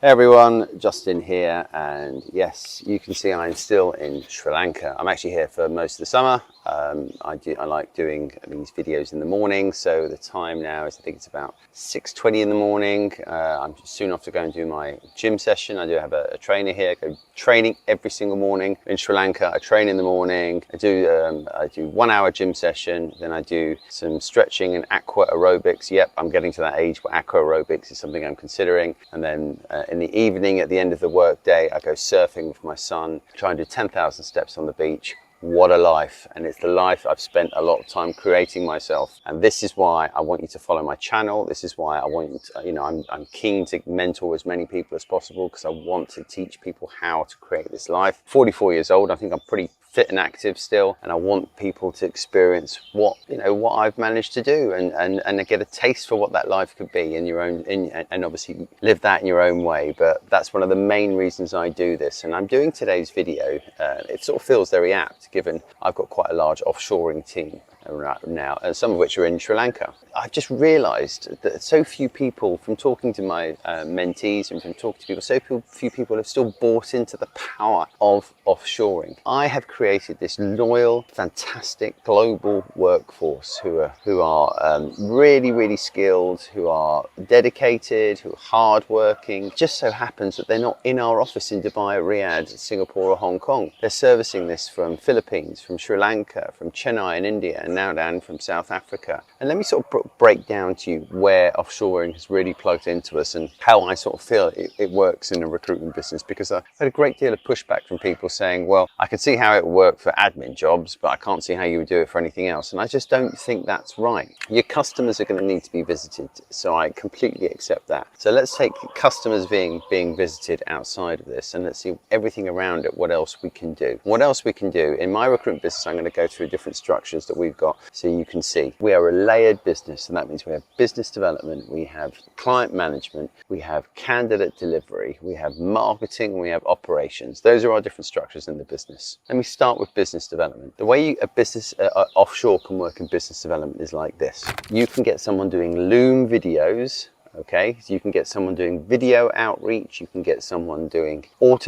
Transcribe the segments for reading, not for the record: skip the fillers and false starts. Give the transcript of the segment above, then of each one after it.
Hey everyone, Justin here, and yes, you can see I'm still in Sri Lanka. I'm actually here for most of the summer. I like doing these videos in the morning, so the time now is, I think it's about 6:20 in the morning. I'm soon off to go and do my gym session. I do have a trainer here. I go training every single morning in Sri Lanka. I train in the morning. I do 1 hour gym session, then I do some stretching and aqua aerobics. Yep, I'm getting to that age where aqua aerobics is something I'm considering. And then in the evening, at the end of the work day, I go surfing with my son, try and do 10,000 steps on the beach. What a life. And it's the life I've spent a lot of time creating myself. And this is why I want you to follow my channel. This is why I want you to, I'm keen to mentor as many people as possible, because I want to teach people how to create this life. 44 years old, I think I'm pretty fit and active still, and I want people to experience what I've managed to do and get a taste for what that life could be in your own, and obviously live that in your own way. But that's one of the main reasons I do this. And I'm doing today's video, it sort of feels very apt given I've got quite a large offshoring team right now, some of which are in Sri Lanka. I've just realized that so few people, from talking to my mentees and from talking to people, so few people have still bought into the power of offshoring. I have created this loyal, fantastic global workforce who are really, really skilled, who are dedicated, who are hardworking. It just so happens that they're not in our office in Dubai, Riyadh, Singapore or Hong Kong. They're servicing this from Philippines, from Sri Lanka, from Chennai in India, and now down from South Africa. And let me sort of break down to you where offshoring has really plugged into us and how I sort of feel it works in a recruitment business, because I've had a great deal of pushback from people saying, well, I can see how it would work for admin jobs, but I can't see how you would do it for anything else. And I just don't think that's right. Your customers are going to need to be visited, so I completely accept that. So let's take customers being visited outside of this, and let's see everything around it, what else we can do. What else we can do. In my recruitment business, I'm going to go through different structures that we've got so you can see. We are a layered business, and that means we have business development, we have client management, we have candidate delivery, we have marketing, we have operations. Those are our different structures in the business. Let me start with business development. The way a business offshore can work in business development is like this. You can get someone doing Loom videos. Okay, so you can get someone doing video outreach, you can get someone doing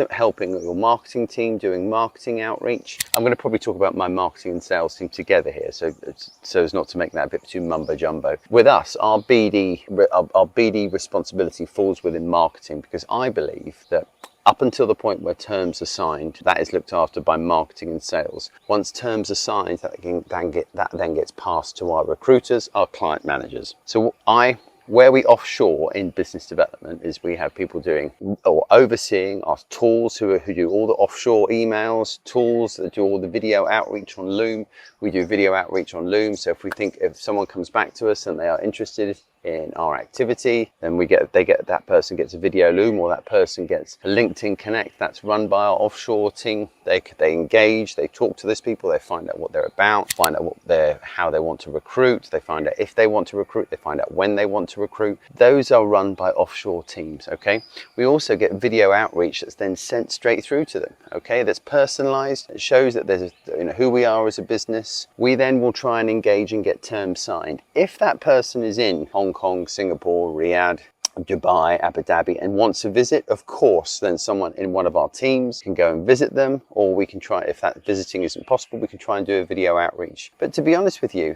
helping your marketing team doing marketing outreach. I'm going to probably talk about my marketing and sales team together here, so as not to make that a bit too mumbo jumbo. With us, our BD responsibility falls within marketing, because I believe that up until the point where terms are signed, that is looked after by marketing and sales. Once terms are signed, that then gets passed to our recruiters, our client managers. So where we offshore in business development is we have people doing or overseeing our tools who do all the offshore emails, tools that do all the video outreach on Loom. We do video outreach on Loom. So if someone comes back to us and they are interested in our activity, then that person gets a video Loom, or that person gets a LinkedIn Connect that's run by our offshore team. They engage, they talk to these people, they find out what they're about, find out how they want to recruit, they find out if they want to recruit, they find out when they want to recruit. Those are run by offshore teams. Okay, we also get video outreach that's then sent straight through to them. Okay, that's personalized. It shows that there's who we are as a business. We then will try and engage and get terms signed. If that person is in Hong Kong, Singapore, Riyadh, Dubai, Abu Dhabi, and wants to visit, of course, then someone in one of our teams can go and visit them, or we can try, if that visiting isn't possible, we can try and do a video outreach. But to be honest with you,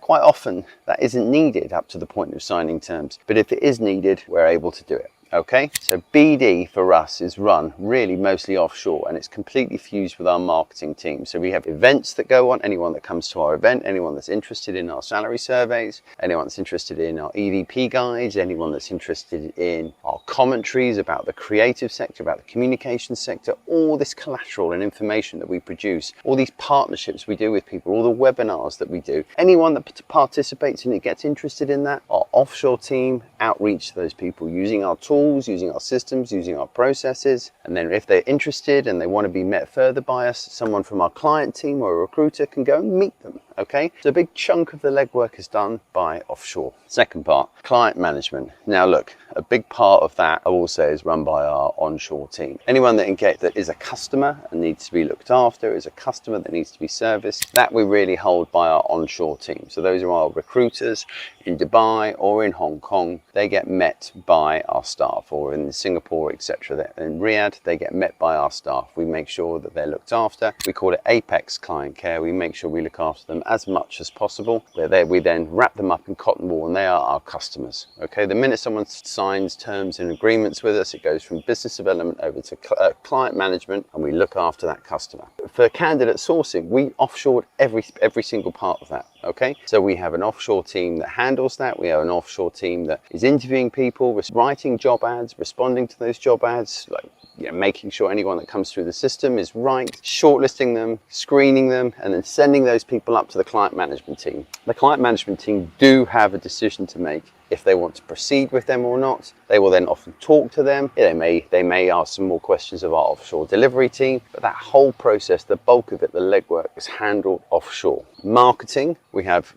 quite often that isn't needed up to the point of signing terms. But if it is needed, we're able to do it. Okay, so BD for us is run really mostly offshore, and it's completely fused with our marketing team. So we have events that go on. Anyone that comes to our event, anyone that's interested in our salary surveys, anyone that's interested in our EVP guides, anyone that's interested in our commentaries about the creative sector, about the communication sector, all this collateral and information that we produce, all these partnerships we do with people, all the webinars that we do, anyone that participates in it gets interested in that, our offshore team outreach to those people using our tools, using our systems, using our processes. And then if they're interested and they want to be met further by us, someone from our client team or a recruiter can go and meet them. Okay, so a big chunk of the legwork is done by offshore. Second part, client management. Now look, a big part of that I will say is run by our onshore team. Anyone that is a customer and needs to be looked after, is a customer that needs to be serviced, that we really hold by our onshore team. So those are our recruiters in Dubai or in Hong Kong. They get met by our staff, or in Singapore, etc. In Riyadh, they get met by our staff. We make sure that they're looked after. We call it Apex Client Care. We make sure we look after them as much as possible. We then wrap them up in cotton wool, and they are our customers. Okay, the minute someone signs terms and agreements with us, it goes from business development over to client management, and we look after that customer. For candidate sourcing, we offshored every single part of that. Okay, so we have an offshore team that handles that. We have an offshore team that is interviewing people, writing job ads, responding to those job ads, like, you know, making sure anyone that comes through the system is right, shortlisting them, screening them, and then sending those people up to the client management team. The client management team do have a decision to make if they want to proceed with them or not. They will then often talk to them. They may ask some more questions of our offshore delivery team, but that whole process, the bulk of it, the legwork, is handled offshore. Marketing, we have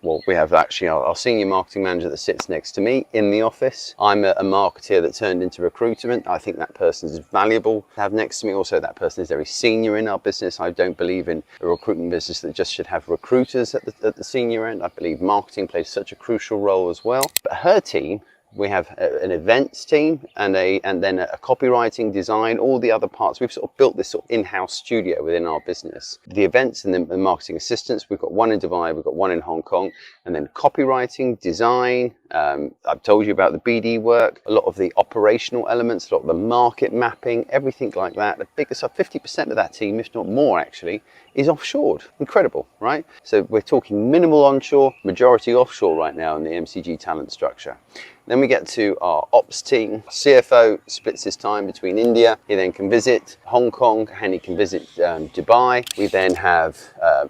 actually our senior marketing manager that sits next to me in the office. I'm a marketeer that turned into recruitment. I think that person is valuable to have next to me. Also, that person is very senior in our business. I don't believe in a recruitment business that just should have recruiters at the senior end. I believe marketing plays such a crucial role as well. But her team, we have an events team and then a copywriting, design, all the other parts. We've sort of built this sort of in-house studio within our business. The events and the marketing assistants, we've got one in Dubai, we've got one in Hong Kong, and then copywriting, design. I've told you about the BD work, a lot of the operational elements, a lot of the market mapping, everything like that. The biggest, 50% of that team, if not more actually, is offshored. Incredible, right? So we're talking minimal onshore, majority offshore right now in the MCG talent structure. Then we get to our ops team. CFO splits his time between India. He then can visit Hong Kong and he can visit Dubai. We then have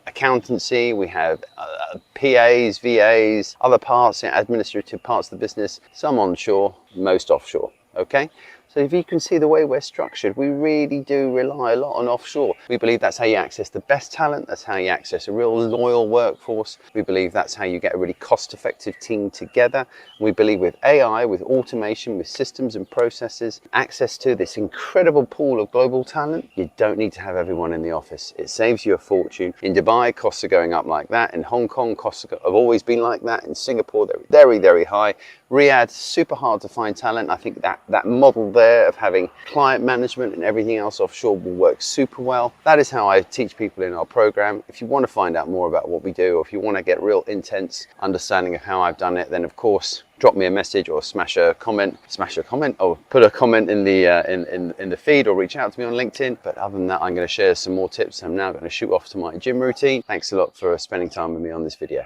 accountancy. We have PAs, VAs, other parts, administrative parts of the business, some onshore, most offshore. Okay. So if you can see the way we're structured, we really do rely a lot on offshore. We believe that's how you access the best talent. That's how you access a real loyal workforce. We believe that's how you get a really cost-effective team together. We believe with AI, with automation, with systems and processes, access to this incredible pool of global talent, you don't need to have everyone in the office. It saves you a fortune. In Dubai, costs are going up like that. In Hong Kong, costs have always been like that. In Singapore, they're very, very high. Riyadh, super hard to find talent. I think that model there of having client management and everything else offshore will work super well. That is how I teach people in our program. If you want to find out more about what we do, or if you want to get real intense understanding of how I've done it, then of course drop me a message or smash a comment, or put a comment in the feed, or reach out to me on LinkedIn. But other than that, I'm going to share some more tips. I'm now going to shoot off to my gym routine. Thanks a lot for spending time with me on this video.